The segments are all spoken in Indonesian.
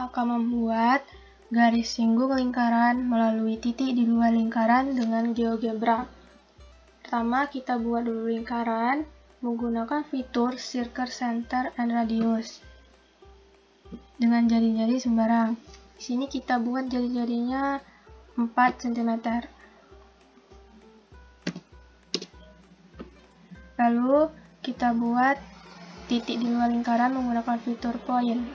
akan membuat garis singgung lingkaran melalui titik di luar lingkaran dengan GeoGebra. Pertama, kita buat dulu lingkaran menggunakan fitur Circle Center and Radius dengan jari-jari sembarang. Di sini kita buat jari-jarinya 4 cm. Lalu kita buat titik di luar lingkaran menggunakan fitur Point,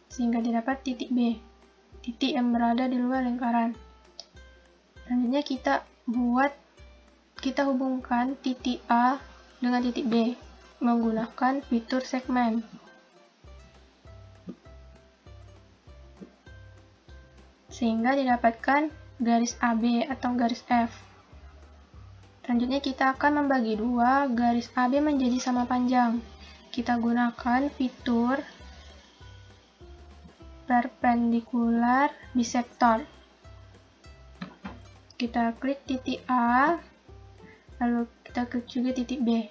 sehingga didapat titik B, titik yang berada di luar lingkaran. Selanjutnya kita hubungkan titik A dengan titik B menggunakan fitur segmen. Sehingga didapatkan garis AB atau garis F. Selanjutnya kita akan membagi dua garis AB menjadi sama panjang. Kita gunakan fitur perpendicular bisector. Kita klik titik A, lalu kita klik juga titik B,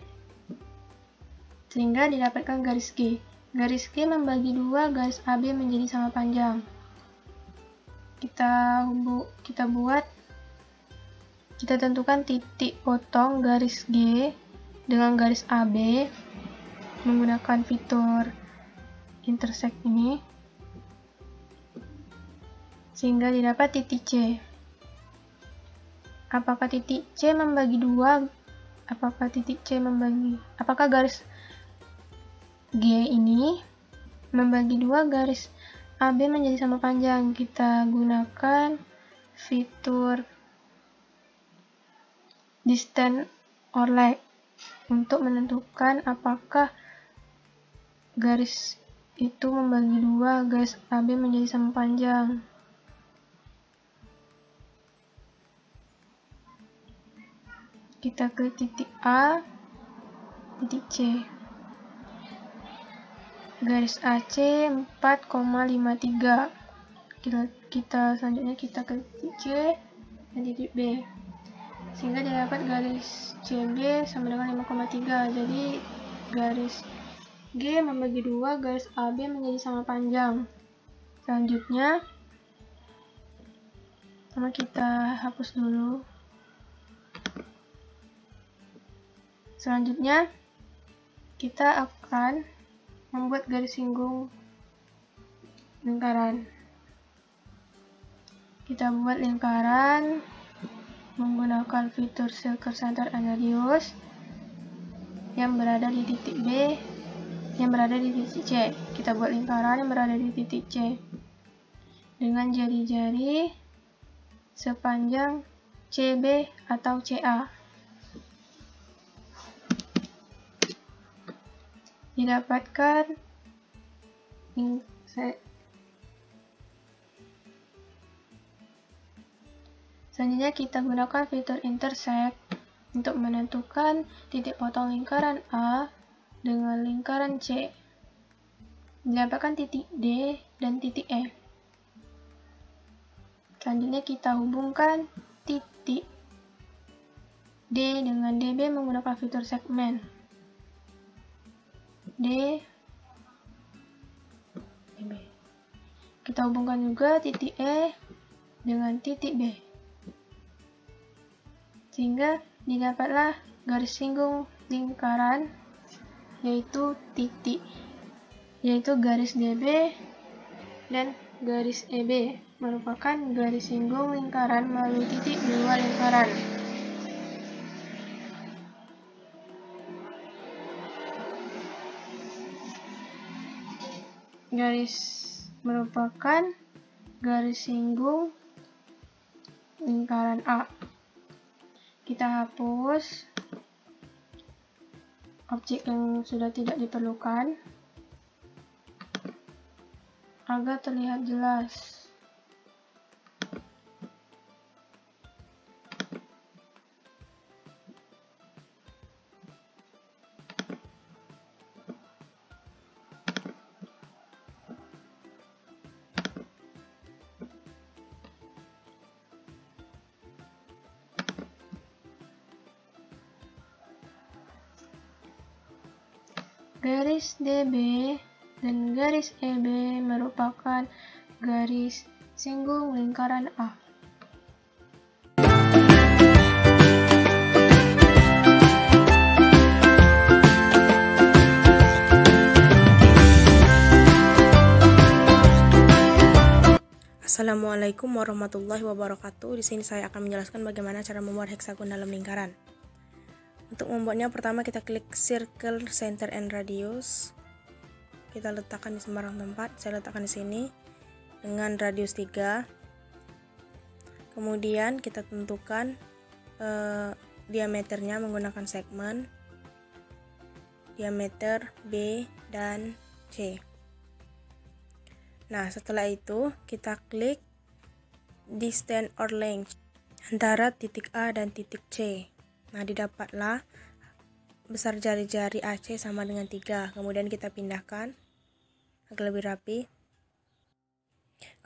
sehingga didapatkan garis G. Garis G membagi dua garis AB menjadi sama panjang. Kita tentukan titik potong garis G dengan garis AB menggunakan fitur intersect ini, sehingga didapat titik C. Apakah titik C membagi dua? Apakah garis G ini membagi dua garis AB menjadi sama panjang? Kita gunakan fitur distance or length untuk menentukan apakah garis itu membagi dua garis AB menjadi sama panjang. Kita klik titik A, titik C. Garis AC 4,53. Selanjutnya kita klik titik C dan titik B. Sehingga didapat garis CB sama dengan 5,3. Jadi garis G membagi dua garis AB menjadi sama panjang. Selanjutnya kita hapus dulu. Selanjutnya kita akan membuat garis singgung lingkaran. Kita buat lingkaran menggunakan fitur Circle Center and Radius yang berada di titik B, yang berada di titik C. Kita buat lingkaran yang berada di titik C dengan jari-jari sepanjang CB atau CA. Didapatkan selanjutnya kita gunakan fitur intersect untuk menentukan titik potong lingkaran A dengan lingkaran C. Didapatkan titik D dan titik E. Selanjutnya kita hubungkan titik D dengan DB menggunakan fitur segmen. DB. Kita hubungkan juga titik E dengan titik B, sehingga didapatlah garis singgung lingkaran yaitu garis DB dan garis EB merupakan garis singgung lingkaran melalui titik di luar lingkaran. Garis merupakan garis singgung lingkaran A. Kita hapus objek yang sudah tidak diperlukan agar terlihat jelas. Garis DB dan garis EB merupakan garis singgung lingkaran A. Assalamualaikum warahmatullahi wabarakatuh. Di sini saya akan menjelaskan bagaimana cara membuat heksagon dalam lingkaran. Untuk membuatnya, pertama kita klik circle, center, and radius. Kita letakkan di sembarang tempat. Saya letakkan di sini dengan radius 3. Kemudian kita tentukan diameternya menggunakan segmen diameter B dan C. Nah, setelah itu kita klik distance or length antara titik A dan titik C. Nah, didapatlah besar jari-jari AC sama dengan 3. Kemudian kita pindahkan agar lebih rapi.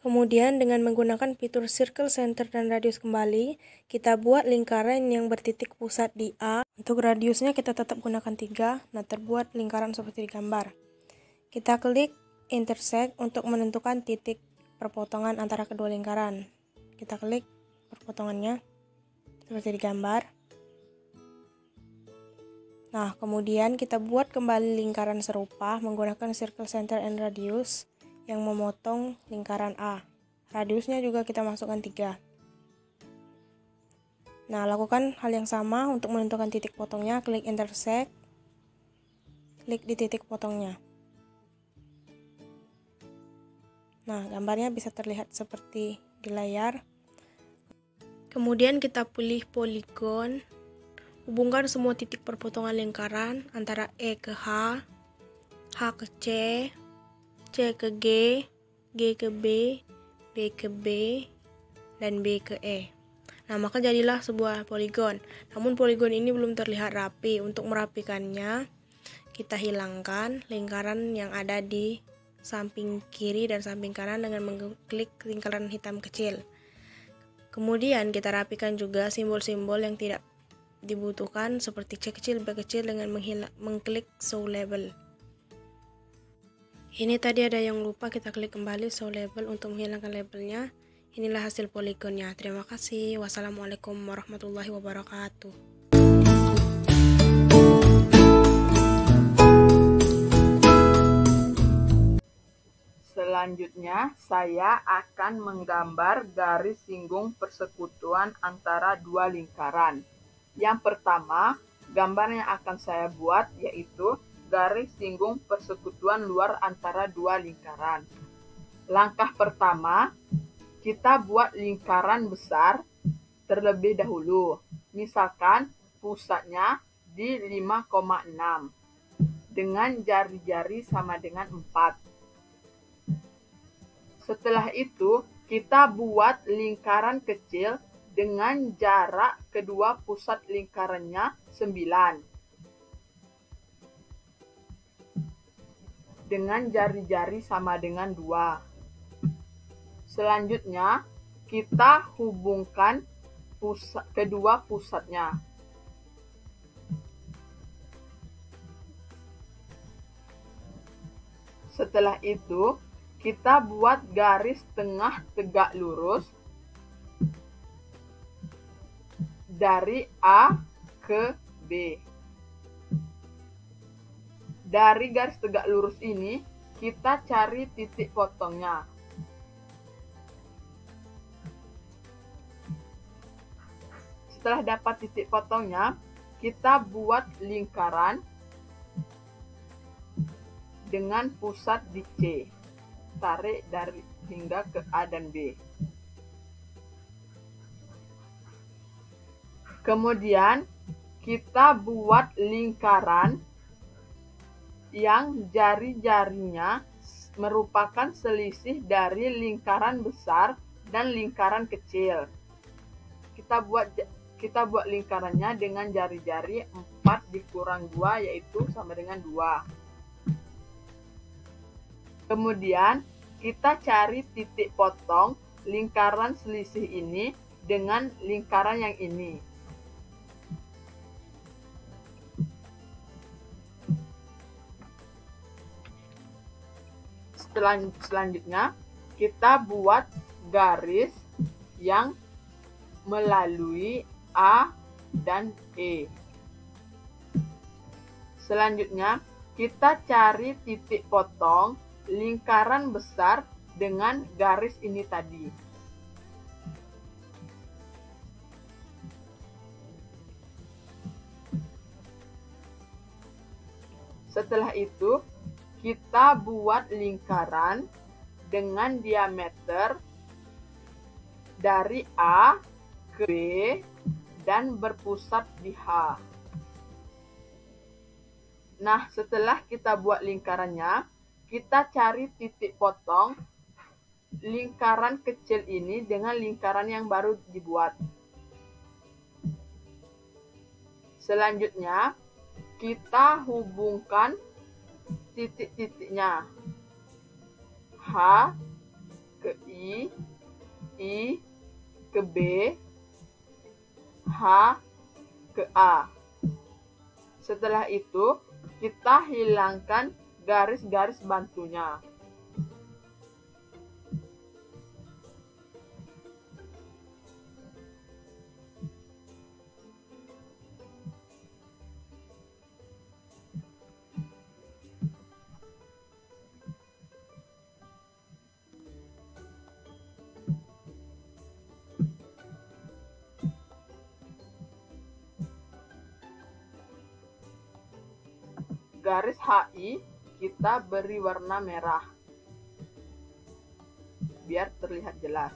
Kemudian dengan menggunakan fitur circle, center, dan radius kembali, kita buat lingkaran yang bertitik pusat di A. Untuk radiusnya kita tetap gunakan 3. Nah, terbuat lingkaran seperti di gambar. Kita klik intersect untuk menentukan titik perpotongan antara kedua lingkaran. Kita klik perpotongannya seperti di gambar. Nah, kemudian kita buat kembali lingkaran serupa menggunakan circle, center, and radius yang memotong lingkaran A. Radiusnya juga kita masukkan 3. Nah, lakukan hal yang sama untuk menentukan titik potongnya. Klik intersect, klik di titik potongnya. Nah, gambarnya bisa terlihat seperti di layar. Kemudian kita pilih poligon. Hubungkan semua titik perpotongan lingkaran antara E ke H, H ke C, C ke G, G ke B, B ke B, dan B ke E. Nah, maka jadilah sebuah poligon. Namun poligon ini belum terlihat rapi. Untuk merapikannya, kita hilangkan lingkaran yang ada di samping kiri dan samping kanan dengan mengklik lingkaran hitam kecil. Kemudian kita rapikan juga simbol-simbol yang tidak dibutuhkan seperti C kecil, B kecil dengan mengklik show label. Ini tadi ada yang lupa, kita klik kembali show label untuk menghilangkan labelnya. Inilah hasil poligonnya. Terima kasih. Wassalamualaikum warahmatullahi wabarakatuh. Selanjutnya, saya akan menggambar garis singgung persekutuan antara dua lingkaran. Yang pertama, gambar yang akan saya buat yaitu garis singgung persekutuan luar antara dua lingkaran. Langkah pertama, kita buat lingkaran besar terlebih dahulu. Misalkan pusatnya di 5,6 dengan jari-jari sama dengan 4. Setelah itu, kita buat lingkaran kecil dengan jarak kedua pusat lingkarannya 9. Dengan jari-jari sama dengan 2. Selanjutnya, kita hubungkan kedua pusatnya. Setelah itu, kita buat garis tengah tegak lurus dari A ke B. Dari garis tegak lurus ini, kita cari titik potongnya. Setelah dapat titik potongnya, kita buat lingkaran dengan pusat di C. Tarik dari hingga ke A dan B. Kemudian kita buat lingkaran yang jari-jarinya merupakan selisih dari lingkaran besar dan lingkaran kecil. Kita buat lingkarannya dengan jari-jari 4 dikurang 2 yaitu sama dengan 2. Kemudian, kita cari titik potong lingkaran selisih ini dengan lingkaran yang ini. Selanjutnya, kita buat garis yang melalui A dan E. Selanjutnya, kita cari titik potong lingkaran besar dengan garis ini tadi. Setelah itu, kita buat lingkaran dengan diameter dari A ke B dan berpusat di H. Nah, setelah kita buat lingkarannya, kita cari titik potong lingkaran kecil ini dengan lingkaran yang baru dibuat. Selanjutnya, kita hubungkan titik-titiknya. H ke I ke B, H ke A. Setelah itu, kita hilangkan garis-garis bantunya. Garis HI kita beri warna merah biar terlihat jelas.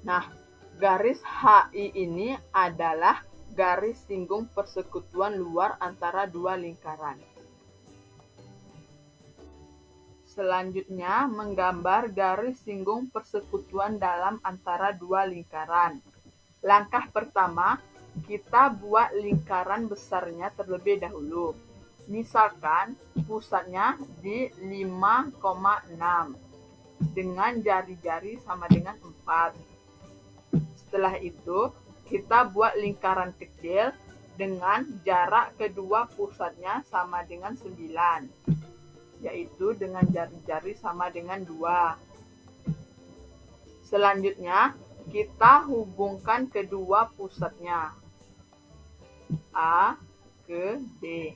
Nah, garis HI ini adalah garis singgung persekutuan luar antara dua lingkaran. Selanjutnya, menggambar garis singgung persekutuan dalam antara dua lingkaran. Langkah pertama, kita buat lingkaran besarnya terlebih dahulu. Misalkan pusatnya di 5,6 dengan jari-jari sama dengan 4. Setelah itu, kita buat lingkaran kecil dengan jarak kedua pusatnya sama dengan 9, yaitu dengan jari-jari sama dengan 2. Selanjutnya, kita hubungkan kedua pusatnya, A ke B.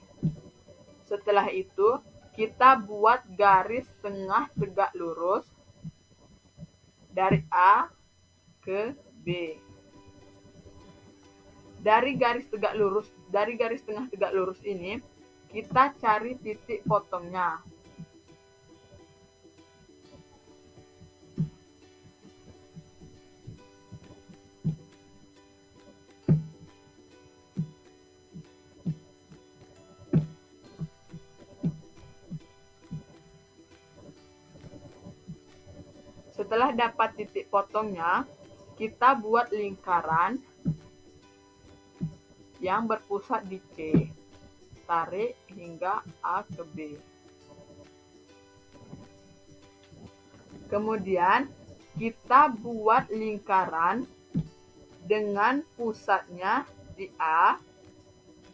Setelah itu, kita buat garis tengah tegak lurus dari A ke B. Dari garis tengah tegak lurus ini, kita cari titik potongnya. Setelah dapat titik potongnya, kita buat lingkaran yang berpusat di C. Tarik hingga A ke B. Kemudian, kita buat lingkaran dengan pusatnya di A,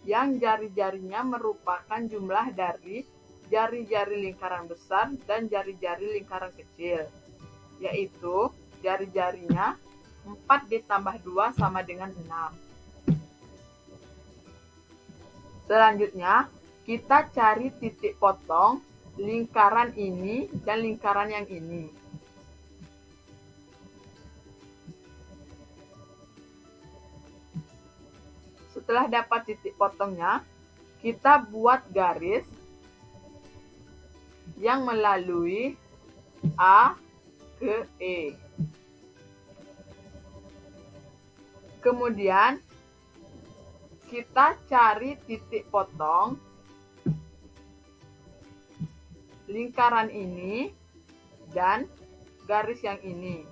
yang jari-jarinya merupakan jumlah dari jari-jari lingkaran besar dan jari-jari lingkaran kecil, yaitu jari-jarinya 4 ditambah 2 sama dengan 6. Selanjutnya, kita cari titik potong lingkaran ini dan lingkaran yang ini. Setelah dapat titik potongnya, kita buat garis yang melalui A ke E. Kemudian, kita cari titik potong lingkaran ini dan garis yang ini.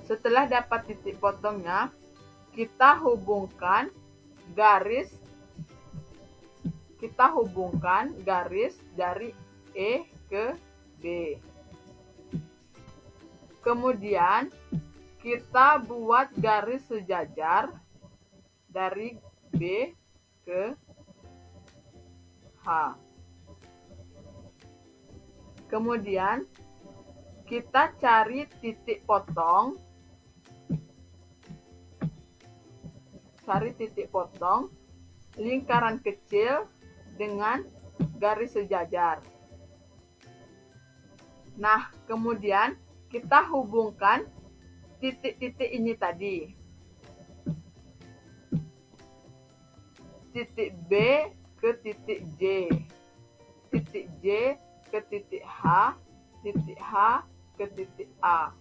Setelah dapat titik potongnya, kita hubungkan garis dari E ke B. Kemudian, kita buat garis sejajar dari B ke H. Kemudian kita cari titik potong. Cari titik potong lingkaran kecil dengan garis sejajar. Nah, kemudian kita hubungkan titik-titik ini tadi. Titik B ke titik J. Titik J ke titik H. Titik H ke titik A.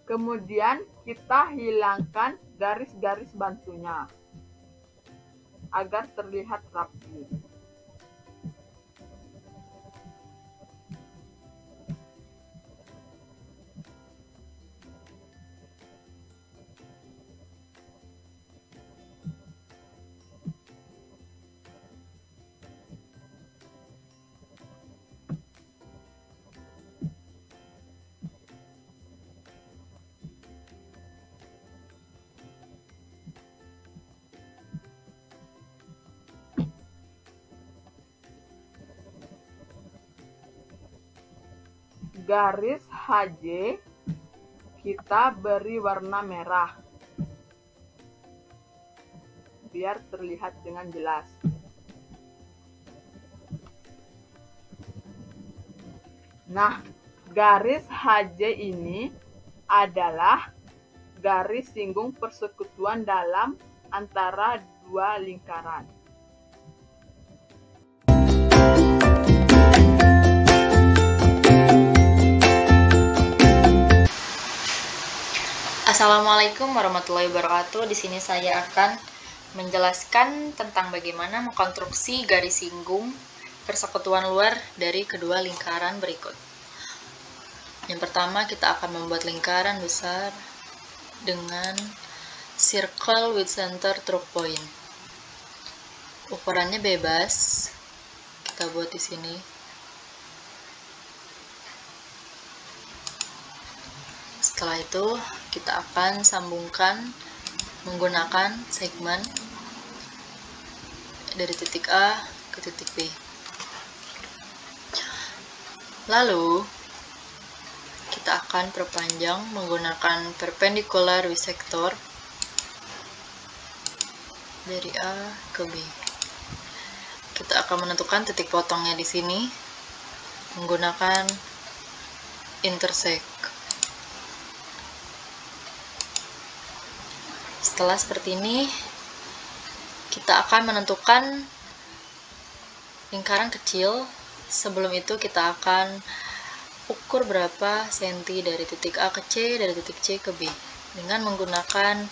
Kemudian kita hilangkan garis-garis bantunya agar terlihat rapi. Garis HJ kita beri warna merah biar terlihat dengan jelas. Nah, garis HJ ini adalah garis singgung persekutuan dalam antara dua lingkaran. Assalamualaikum warahmatullahi wabarakatuh. Di sini saya akan menjelaskan tentang bagaimana mengkonstruksi garis singgung persekutuan luar dari kedua lingkaran berikut. Yang pertama, kita akan membuat lingkaran besar dengan circle with center through point. Ukurannya bebas. Kita buat di sini. Setelah itu, kita akan sambungkan menggunakan segmen dari titik A ke titik B. Lalu, kita akan perpanjang menggunakan perpendicular bisector dari A ke B. Kita akan menentukan titik potongnya di sini menggunakan intersect. Setelah seperti ini, kita akan menentukan lingkaran kecil. Sebelum itu kita akan ukur berapa senti dari titik A ke C, dari titik C ke B dengan menggunakan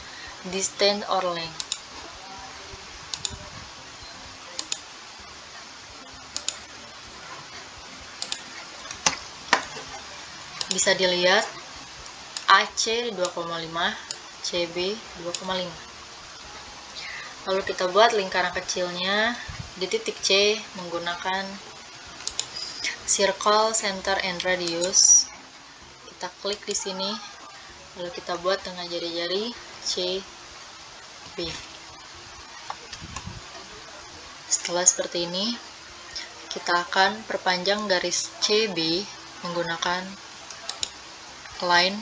distance or length. Bisa dilihat AC 2,5, CB 2,5. Lalu kita buat lingkaran kecilnya di titik C menggunakan circle, center, and radius. Kita klik di sini, lalu kita buat dengan jari-jari CB. Setelah seperti ini, kita akan perpanjang garis CB menggunakan line.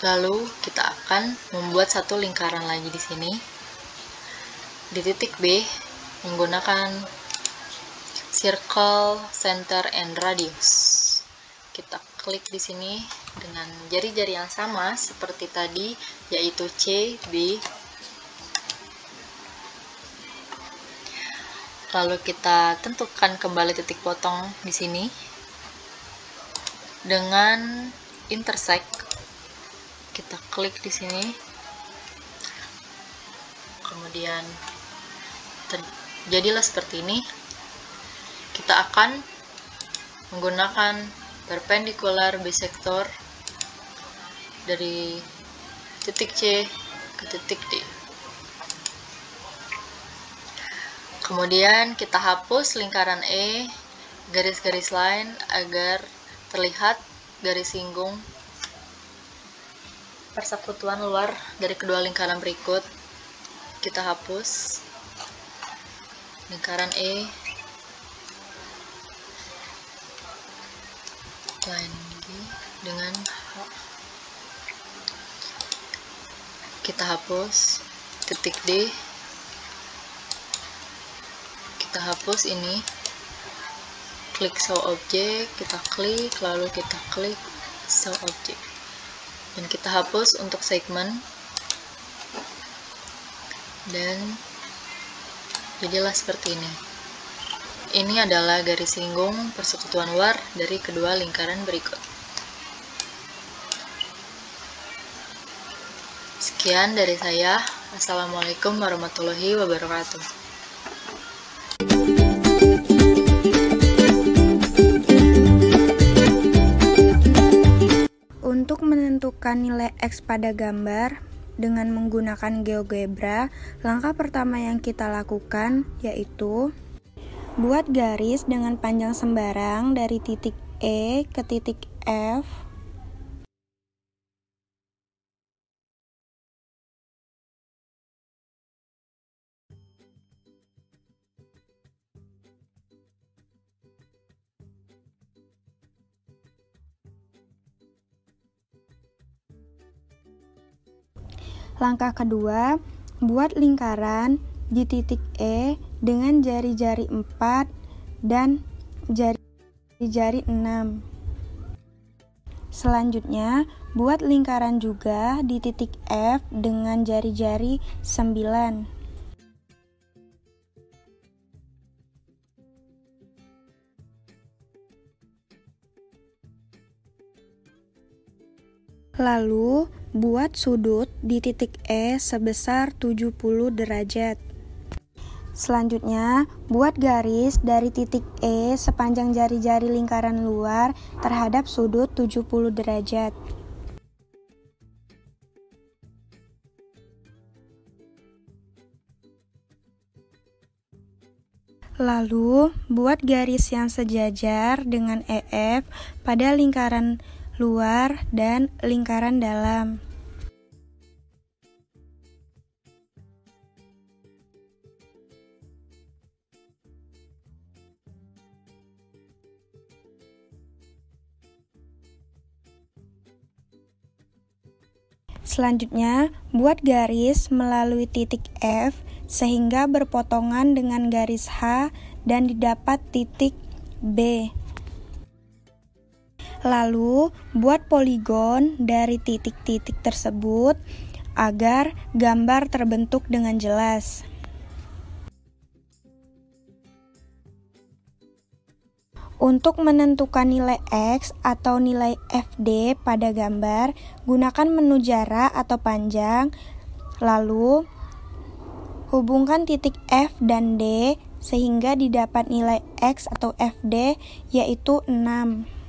Lalu kita akan membuat satu lingkaran lagi di sini di titik B menggunakan circle, center, and radius. Kita klik di sini dengan jari-jari yang sama seperti tadi, yaitu C, B. Lalu kita tentukan kembali titik potong di sini dengan intersect. Kita klik di sini, kemudian jadilah seperti ini. Kita akan menggunakan perpendicular bisector dari titik C ke titik D. Kemudian kita hapus lingkaran E, garis-garis lain agar terlihat garis singgung persekutuan luar dari kedua lingkaran berikut. Kita hapus lingkaran E, lain lagi dengan H. Kita hapus titik D, kita hapus ini, klik show object, kita klik, lalu kita klik show object, dan kita hapus untuk segmen, dan jadilah seperti ini. Ini adalah garis singgung persekutuan luar dari kedua lingkaran berikut. Sekian dari saya. Assalamualaikum warahmatullahi wabarakatuh. Untuk menentukan nilai X pada gambar dengan menggunakan GeoGebra, langkah pertama yang kita lakukan yaitu buat garis dengan panjang sembarang dari titik E ke titik F. Langkah kedua, buat lingkaran di titik E dengan jari-jari 4 dan jari-jari 6. Selanjutnya, buat lingkaran juga di titik F dengan jari-jari 9. Lalu, buat sudut di titik E sebesar 70 derajat. Selanjutnya, buat garis dari titik E sepanjang jari-jari lingkaran luar terhadap sudut 70 derajat. Lalu, buat garis yang sejajar dengan EF pada lingkaran luar dan lingkaran dalam. Selanjutnya, buat garis melalui titik F sehingga berpotongan dengan garis H dan didapat titik B. Lalu, buat poligon dari titik-titik tersebut agar gambar terbentuk dengan jelas. Untuk menentukan nilai X atau nilai FD pada gambar, gunakan menu jarak atau panjang, lalu hubungkan titik F dan D sehingga didapat nilai X atau FD yaitu 6.